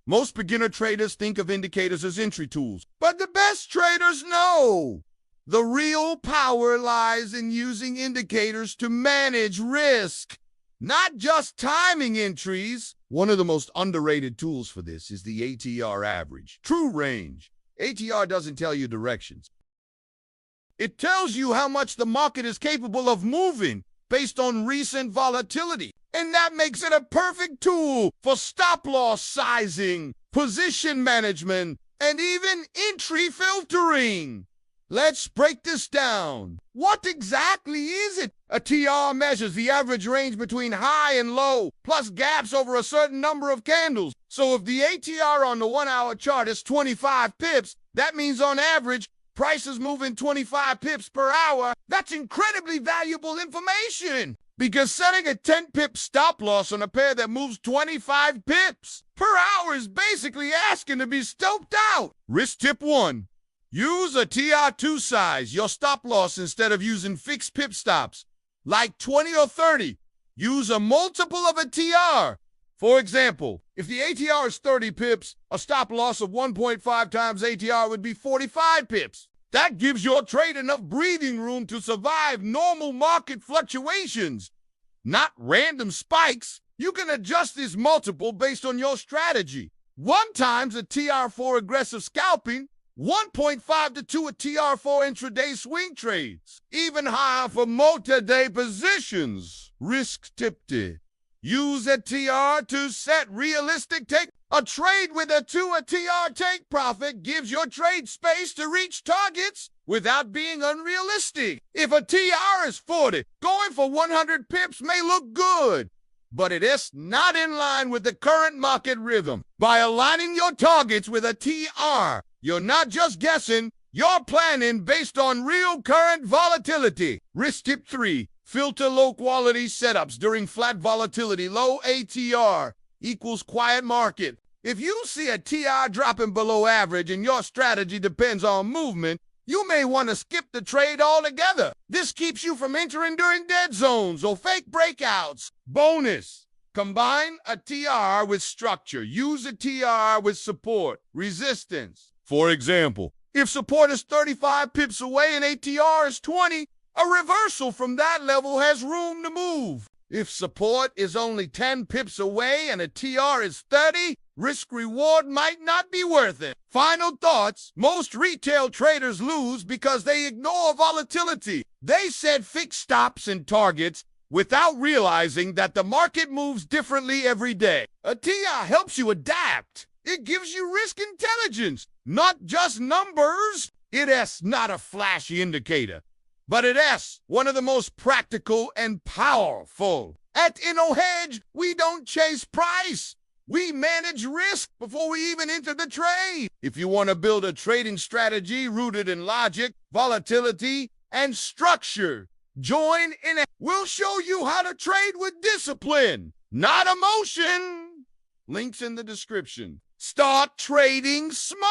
Most beginner traders think of indicators as entry tools, but the best traders know the real power lies in using indicators to manage risk, not just timing entries. One of the most underrated tools for this is the ATR average, true range. ATR doesn't tell you directions. It tells you how much the market is capable of moving based on recent volatility. And that makes it a perfect tool for stop-loss sizing, position management, and even entry filtering. Let's break this down. What exactly is it? A TR measures the average range between high and low, plus gaps over a certain number of candles. So if the ATR on the 1-hour chart is 25 pips, that means on average, price is moving 25 pips per hour. That's incredibly valuable information, because setting a 10-pip stop loss on a pair that moves 25 pips per hour is basically asking to be scoped out. Risk tip 1. Use a TR2 size your stop loss instead of using fixed pip stops, like 20 or 30. Use a multiple of a TR. For example, if the ATR is 30 pips, a stop loss of 1.5 times ATR would be 45 pips. That gives your trade enough breathing room to survive normal market fluctuations, not random spikes. You can adjust this multiple based on your strategy. 1 times a TR4 aggressive scalping, 1.5 to 2 a TR4 intraday swing trades, even higher for multi-day positions. Risk tip 2. Use a TR to set realistic take. A trade with a 2 TR take profit gives your trade space to reach targets without being unrealistic. If a TR is 40, going for 100 pips may look good, but it is not in line with the current market rhythm. By aligning your targets with a TR, you're not just guessing, you're planning based on real current volatility. Risk tip 3. Filter low-quality setups during flat volatility. Low ATR equals quiet market. If you see a TR dropping below average and your strategy depends on movement, you may want to skip the trade altogether. This keeps you from entering during dead zones or fake breakouts. Bonus: combine a TR with structure. Use a TR with support, resistance. For example, if support is 35 pips away and ATR is 20, a reversal from that level has room to move. If support is only 10 pips away and a TR is 30, risk-reward might not be worth it. Final thoughts: most retail traders lose because they ignore volatility. They set fixed stops and targets without realizing that the market moves differently every day. A TR helps you adapt. It gives you risk intelligence, not just numbers. It is not a flashy indicator, but it is one of the most practical and powerful. At Innohedge, we don't chase price. We manage risk before we even enter the trade. If you want to build a trading strategy rooted in logic, volatility, and structure, join Innohedge. We'll show you how to trade with discipline, not emotion. Links in the description. Start trading smart.